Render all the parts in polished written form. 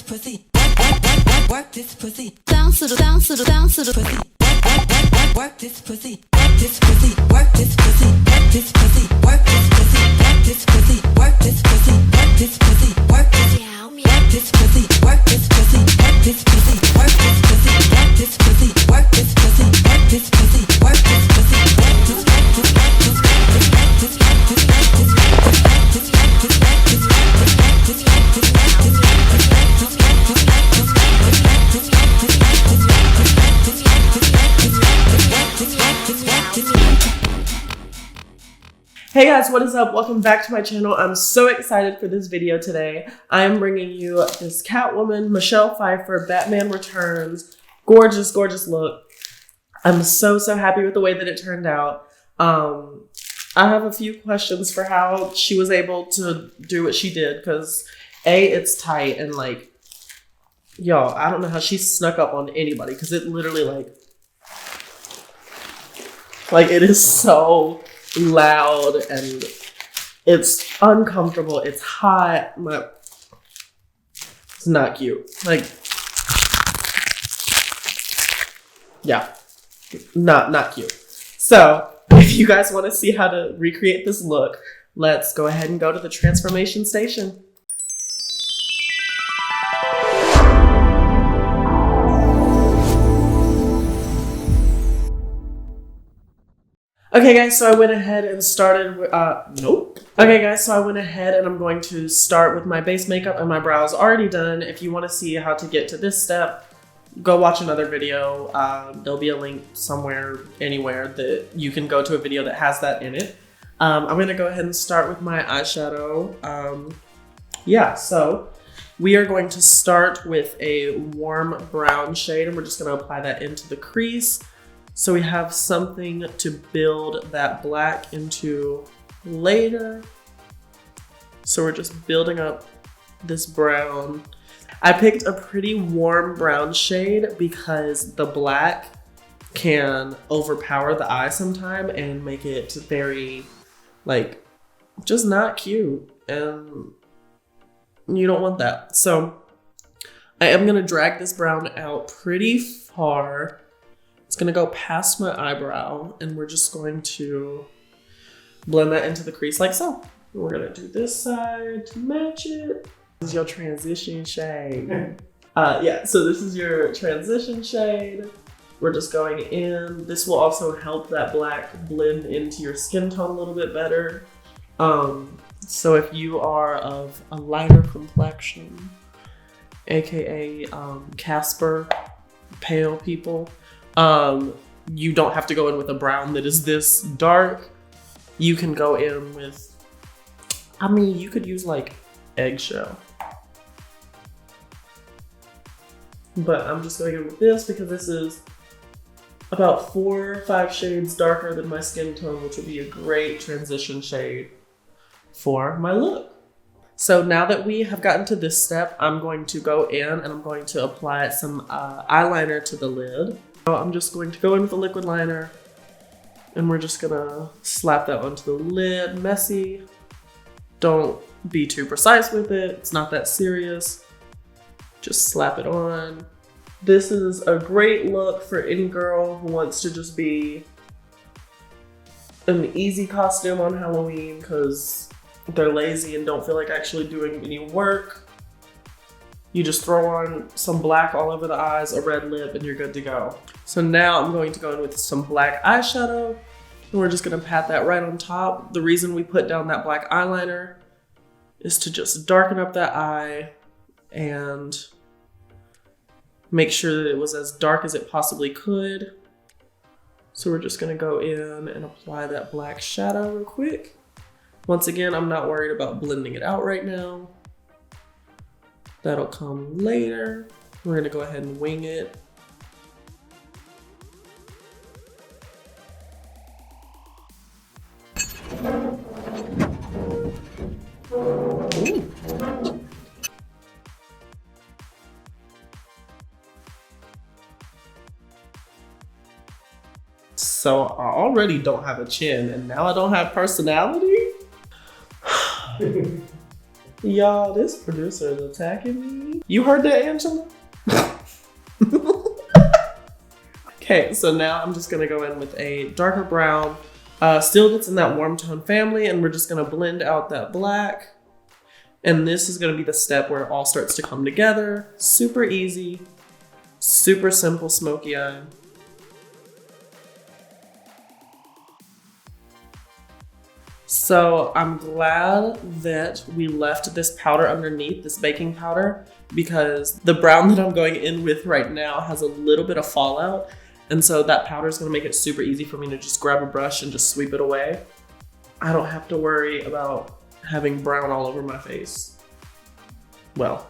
this pussy. Work this pussy. Bounce to the bounce to the bounce to the pussy. Work this pussy. Work this pussy. Work this pussy. Work this pussy. Work this pussy. Work this pussy. Work this pussy. Work this pussy. Work this pussy. Work this pussy. Work this pussy. Work this pussy. Work this pussy. Work this pussy. Work this pussy. Work this pussy. Work this Hey guys, what is up? Welcome back to my channel. I'm so excited for this video today. I am bringing you this Catwoman, Michelle Pfeiffer, Batman Returns. Gorgeous, gorgeous look. I'm so happy with the way that it turned out. I have a few questions for how she was able to do what she did because A, it's tight and like, y'all, I don't know how she snuck up on anybody because it literally like it is so loud and it's uncomfortable. It's hot. It's not cute. Like, yeah, not cute. So if you guys want to see how to recreate this look, let's go ahead and go to the transformation station. Okay guys, so I went ahead and started with, Okay guys, so I went ahead and I'm going to start with my base makeup and my brows already done. If you want to see how to get to this step, go watch another video. There'll be a link somewhere, anywhere that you can go to a video that has that in it. I'm going to go ahead and start with my eyeshadow. So we are going to start with a warm brown shade and we're just going to apply that into the crease. So we have something to build that black into later. So we're just building up this brown. I picked a pretty warm brown shade because the black can overpower the eye sometime and make it very, like, just not cute. And you don't want that. So I am gonna drag this brown out pretty far. It's gonna go past my eyebrow and we're just going to blend that into the crease like so. We're gonna do this side to match it. This is your transition shade. So this is your transition shade. We're just going in. This will also help that black blend into your skin tone a little bit better. So if you are of a lighter complexion, AKA Casper, pale people, you don't have to go in with a brown that is this dark. You can go in with, I mean, you could use like eggshell. But I'm just going in with this because this is about 4 or 5 shades darker than my skin tone, which would be a great transition shade for my look. So now that we have gotten to this step, I'm going to go in and I'm going to apply some eyeliner to the lid. So I'm just going to go in with a liquid liner and we're just gonna slap that onto the lid. Messy. Don't be too precise with it. It's not that serious. Just slap it on. This is a great look for any girl who wants to just be an easy costume on Halloween because they're lazy and don't feel like actually doing any work. You just throw on some black all over the eyes, a red lip, and you're good to go. So now I'm going to go in with some black eyeshadow, and we're just gonna pat that right on top. The reason we put down that black eyeliner is to just darken up that eye and make sure that it was as dark as it possibly could. So we're just gonna go in and apply that black shadow real quick. Once again, I'm not worried about blending it out right now. That'll come later. We're gonna go ahead and wing it. Ooh. So I already don't have a chin and now I don't have personality? Y'all, this producer is attacking me. You heard that, Angela? Okay, so now I'm just gonna go in with a darker brown. Still gets in that warm tone family, and we're just gonna blend out that black. And this is gonna be the step where it all starts to come together. Super easy, super simple smoky eye. So I'm glad that we left this powder underneath, this baking powder, because the brown that I'm going in with right now has a little bit of fallout. And so that powder is gonna make it super easy for me to just grab a brush and just sweep it away. I don't have to worry about having brown all over my face. Well,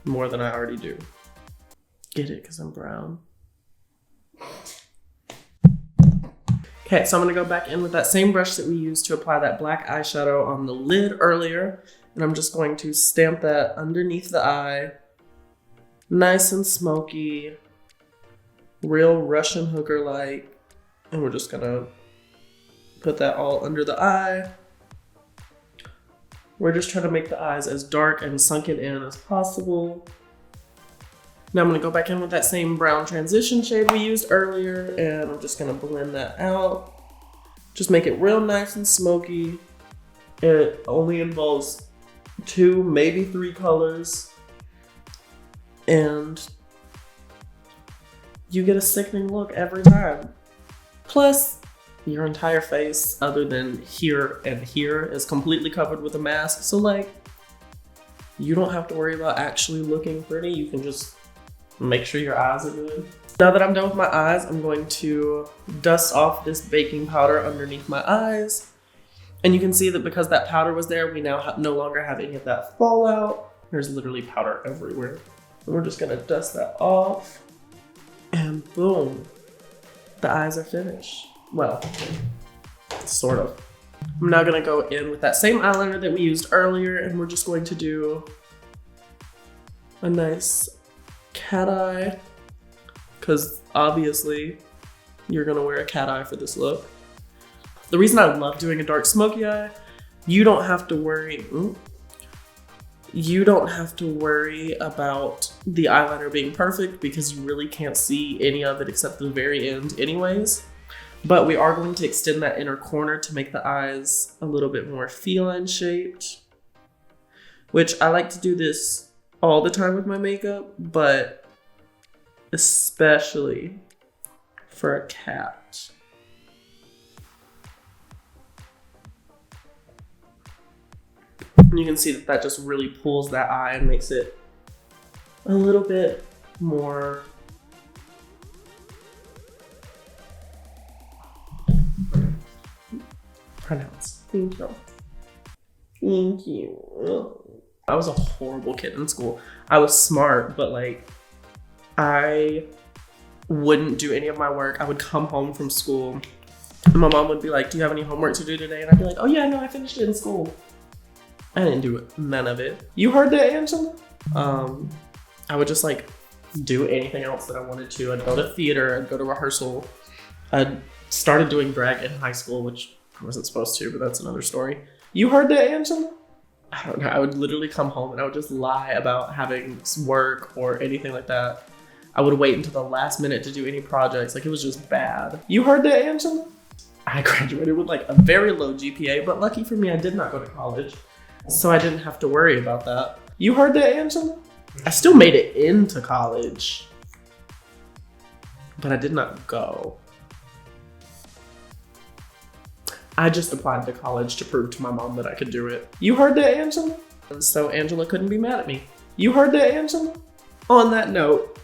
more than I already do. Get it, because I'm brown. Okay, so I'm gonna go back in with that same brush that we used to apply that black eyeshadow on the lid earlier. And I'm just going to stamp that underneath the eye. Nice and smoky. Real Russian hooker-like. And we're just gonna put that all under the eye. We're just trying to make the eyes as dark and sunken in as possible. Now I'm gonna go back in with that same brown transition shade we used earlier, and I'm just gonna blend that out. Just make it real nice and smoky. It only involves 2, maybe 3 colors. And you get a sickening look every time. Plus, your entire face, other than here and here, is completely covered with a mask. So like, you don't have to worry about actually looking pretty. You can just make sure your eyes are good. Now that I'm done with my eyes, I'm going to dust off this baking powder underneath my eyes. And you can see that because that powder was there, we now no longer have any of that fallout. There's literally powder everywhere. And we're just gonna dust that off. And boom, the eyes are finished. Well, sort of. I'm now gonna go in with that same eyeliner that we used earlier, and we're just going to do a nice cat eye, because obviously you're gonna wear a cat eye for this look. The reason I love doing a dark smoky eye, you don't have to worry about the eyeliner being perfect, because you really can't see any of it except the very end anyways. But we are going to extend that inner corner to make the eyes a little bit more feline shaped, which I like to do this all the time with my makeup, but especially for a cat. You can see that that just really pulls that eye and makes it a little bit more pronounced. Thank you. Thank you. I was a horrible kid in school. I was smart, but like, I wouldn't do any of my work. I would come home from school and my mom would be like, do you have any homework to do today? And I'd be like, oh yeah, no, I finished it in school. I didn't do none of it. You heard that, Angela? I would just like do anything else that I wanted to. I'd go to theater, I'd go to rehearsal. I started doing drag in high school, which I wasn't supposed to, but that's another story. You heard that, Angela? I don't know, I would literally come home and I would just lie about having work or anything like that. I would wait until the last minute to do any projects. Like, it was just bad. You heard that, Angela? I graduated with like a very low GPA, but lucky for me, I did not go to college. So I didn't have to worry about that. You heard that, Angela? I still made it into college, but I did not go. I just applied to college to prove to my mom that I could do it. You heard that, Angela? And so Angela couldn't be mad at me. You heard that, Angela? On that note,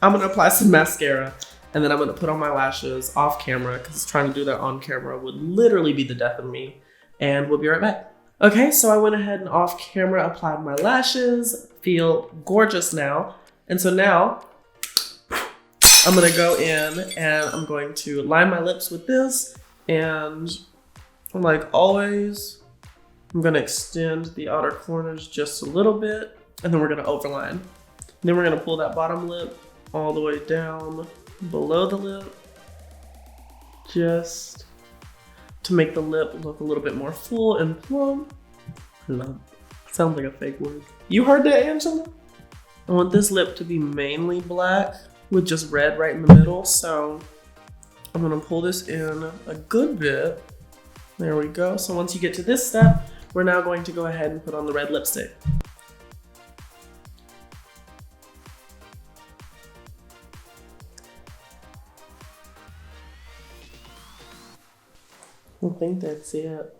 I'm gonna apply some mascara and then I'm gonna put on my lashes off camera, because trying to do that on camera would literally be the death of me. And we'll be right back. Okay, so I went ahead and off camera applied my lashes. Feel gorgeous now. And so now I'm gonna go in and I'm going to line my lips with this, and like always, I'm gonna extend the outer corners just a little bit, and then we're gonna overline. And then we're gonna pull that bottom lip all the way down below the lip, just to make the lip look a little bit more full and plump. Plump. Sounds like a fake word. You heard that, Angela? I want this lip to be mainly black with just red right in the middle. So I'm gonna pull this in a good bit. There we go. So once you get to this step, we're now going to go ahead and put on the red lipstick. I think that's it.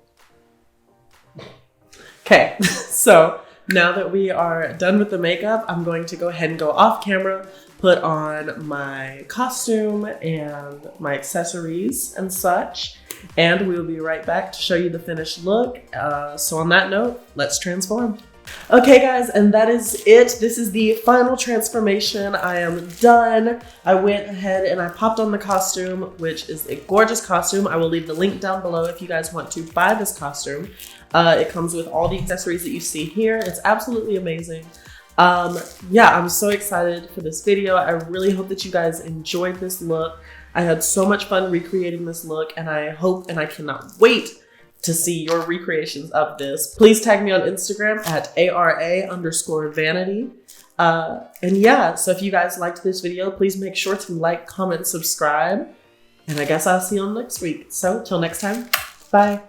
Okay, so now that we are done with the makeup, I'm going to go ahead and go off camera, put on my costume and my accessories and such, and we'll be right back to show you the finished look. So on that note, let's transform. Okay guys, and that is it. This is the final transformation. I am done. I went ahead and I popped on the costume, which is a gorgeous costume. I will leave the link down below if you guys want to buy this costume. It comes with all the accessories that you see here. It's absolutely amazing. Yeah, I'm so excited for this video. I really hope that you guys enjoyed this look. I had so much fun recreating this look, and I hope and I cannot wait to see your recreations of this. Please tag me on Instagram at ARA_vanity. And yeah, so if you guys liked this video, please make sure to like, comment, subscribe. And I guess I'll see you all next week. So till next time, bye.